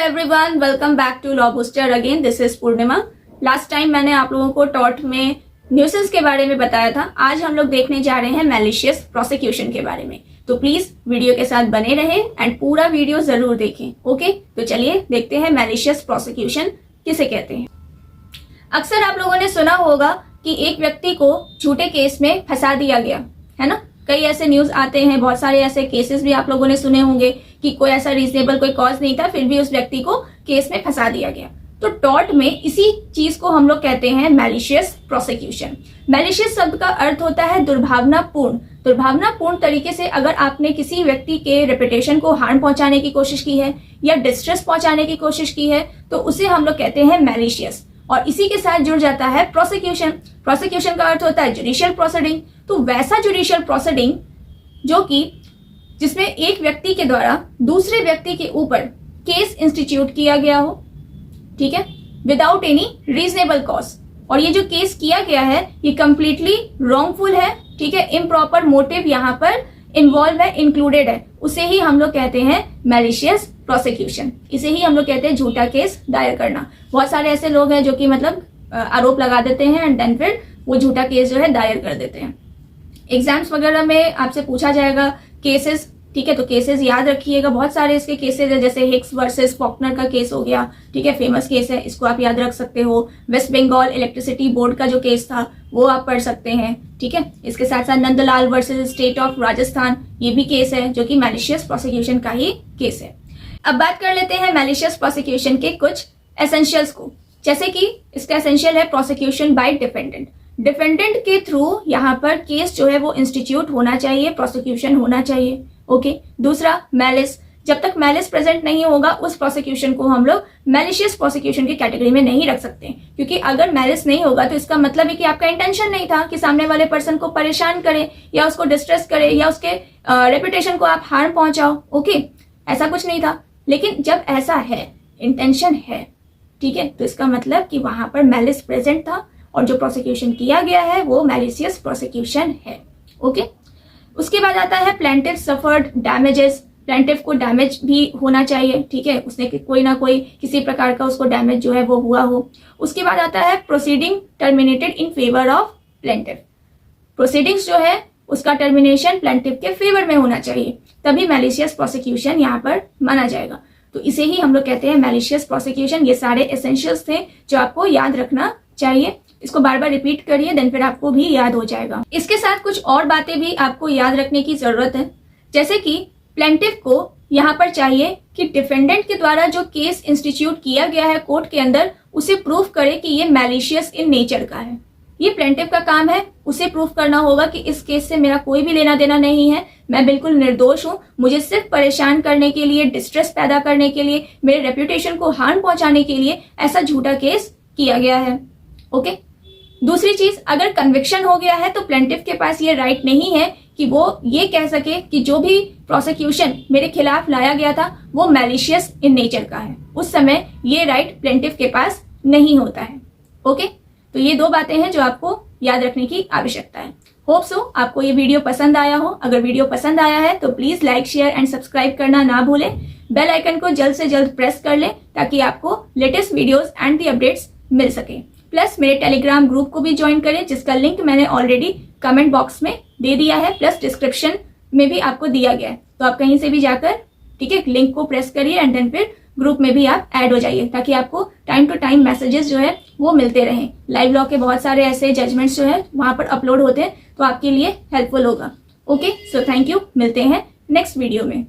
Everyone, welcome back to law booster again. This is Purnima. Last time मैंने आप लोगों को टॉर्ट में न्यूसेंस के बारे में बताया था। आज हम लोग देखने जा रहे हैं मैलिशियस प्रोसिक्यूशन के बारे में। तो प्लीज वीडियो के साथ बने रहें एंड पूरा वीडियो जरूर देखें। ओके, तो चलिए देखते हैं मैलिशियस प्रोसिक्यूशन किसे कहते हैं। अक्सर आप लोगों ने सुना होगा कि एक व्यक्ति को झूठे केस में फंसा दिया गया है ना। कई ऐसे न्यूज आते हैं, बहुत सारे ऐसे केसेस भी आप लोगों ने सुने होंगे कि कोई ऐसा रीजनेबल कोई कॉज नहीं था, फिर भी उस व्यक्ति को केस में फंसा दिया गया। तो टॉर्ट में इसी चीज को हम लोग कहते हैं मैलिशियस प्रोसिक्यूशन। मैलिशियस शब्द का अर्थ होता है दुर्भावनापूर्ण। दुर्भावनापूर्ण तरीके से अगर आपने किसी व्यक्ति के रेपुटेशन को हार्म पहुंचाने की कोशिश की है या डिस्ट्रेस पहुंचाने की कोशिश की है तो उसे हम लोग कहते हैं मैलिशियस। और इसी के साथ जुड़ जाता है प्रोसिक्यूशन। प्रोसिक्यूशन का अर्थ होता है जुडिशियल प्रोसीडिंग। तो वैसा जुडिशियल प्रोसीडिंग जो कि जिसमें एक व्यक्ति के द्वारा दूसरे व्यक्ति के ऊपर केस इंस्टीट्यूट किया गया हो, ठीक है, विदाउट एनी रीजनेबल कॉज। और ये जो केस किया गया है ये कंप्लीटली रॉन्गफुल है, ठीक है, इम्प्रॉपर मोटिव यहाँ पर इन्वॉल्व है, इंक्लूडेड है, उसे ही हम लोग कहते हैं मैलिशियस प्रोसिक्यूशन। इसे ही हम लोग कहते हैं झूठा केस दायर करना। बहुत सारे ऐसे लोग हैं जो कि मतलब आरोप लगा देते हैं एंड देन फिर वो झूठा केस जो है दायर कर देते हैं। एग्जाम्स वगैरह में आपसे पूछा जाएगा केसेस, ठीक है, तो केसेस याद रखिएगा। बहुत सारे इसके केसेस है, जैसे हिक्स वर्सेस फॉकनर का केस हो गया, ठीक है, फेमस केस है, इसको आप याद रख सकते हो। वेस्ट बंगाल इलेक्ट्रिसिटी बोर्ड का जो केस था वो आप पढ़ सकते हैं, ठीक है। इसके साथ साथ Nandlal versus state of Rajasthan, ये भी केस है जो कि मैलिशियस प्रोसिक्यूशन का ही केस है। अब बात कर लेते हैं मैलिशियस प्रोसिक्यूशन के कुछ एसेंशियल्स को। जैसे कि इसका एसेंशियल है प्रोसिक्यूशन बाय डिफेंडेंट। डिफेंडेंट के थ्रू यहाँ पर केस जो है वो इंस्टीट्यूट होना चाहिए, प्रोसिक्यूशन होना चाहिए। ओके, दूसरा मैलिस। जब तक मैलिस प्रेजेंट नहीं होगा उस प्रोसिक्यूशन को हम लोग मैलिशियस प्रोसिक्यूशन की कैटेगरी में नहीं रख सकते, क्योंकि अगर मैलिस नहीं होगा तो इसका मतलब है कि आपका इंटेंशन नहीं था कि सामने वाले पर्सन को परेशान करे या उसको डिस्ट्रेस करे या उसके रेपुटेशन को आप हार्म पहुंचाओ। ओके, ऐसा कुछ नहीं था। लेकिन जब ऐसा है, इंटेंशन है, ठीक है, तो इसका मतलब कि वहां पर मैलिस प्रेजेंट था और जो प्रोसिक्यूशन किया गया है वो मैलिशियस प्रोसिक्यूशन है। ओके, उसके बाद आता है प्लेंटिफ सफर्ड डैमेजेस। प्लेंटिफ को डैमेज भी होना चाहिए, ठीक है, उसने कोई ना कोई किसी प्रकार का उसको डैमेज जो है वो हुआ हो। उसके बाद आता है proceeding terminated in favour of plaintiff. Proceedings जो है उसका टर्मिनेशन प्लेंटिफ के फेवर में होना चाहिए, तभी मैलिशियस प्रोसिक्यूशन यहाँ पर माना जाएगा। तो इसे ही हम लोग कहते हैं मैलिशियस प्रोसिक्यूशन। ये सारे एसेंशियल्स थे जो आपको याद रखना चाहिए। इसको बार बार रिपीट करिए, देन फिर आपको भी याद हो जाएगा। इसके साथ कुछ और बातें भी आपको याद रखने की जरूरत है, जैसे कि प्लेंटिफ को यहाँ पर चाहिए कि डिफेंडेंट के द्वारा जो केस इंस्टीट्यूट किया गया है कोर्ट के अंदर उसे प्रूफ करे कि ये मैलिशियस इन नेचर का है। ये प्लेंटिफ का काम है, उसे प्रूफ करना होगा कि इस केस से मेरा कोई भी लेना देना नहीं है, मैं बिल्कुल निर्दोष हूं, मुझे सिर्फ परेशान करने के लिए, डिस्ट्रेस पैदा करने के लिए, मेरे रेपुटेशन को हार्म पहुंचाने के लिए ऐसा झूठा केस किया गया है। ओके, दूसरी चीज, अगर कन्विक्शन हो गया है तो प्लेंटिफ के पास ये राइट नहीं है कि वो ये कह सके कि जो भी प्रोसिक्यूशन मेरे खिलाफ लाया गया था वो मैलिशियस इन नेचर का है। उस समय ये राइट प्लेंटिफ के पास नहीं होता है। ओके, तो ये दो बातें हैं जो आपको याद रखने की आवश्यकता है। होप सो आपको ये वीडियो पसंद आया हो। अगर वीडियो पसंद आया है तो please like, share and subscribe करना ना भूलें। बेल आइकन को जल्द से जल्द प्रेस कर लें ताकि आपको latest videos and the updates मिल सके। प्लस मेरे टेलीग्राम ग्रुप को भी ज्वाइन करें, जिसका लिंक मैंने ऑलरेडी कमेंट बॉक्स में दे दिया है, प्लस डिस्क्रिप्शन में भी आपको दिया गया है। तो आप कहीं से भी जाकर, ठीक है, लिंक को प्रेस करिए एंड देन फिर ग्रुप में भी आप ऐड हो जाइए, ताकि आपको टाइम टू टाइम मैसेजेस जो है वो मिलते रहें। लाइव लॉ के बहुत सारे ऐसे जजमेंट्स जो है वहां पर अपलोड होते हैं, तो आपके लिए हेल्पफुल होगा। ओके, सो थैंक यू, मिलते हैं नेक्स्ट वीडियो में।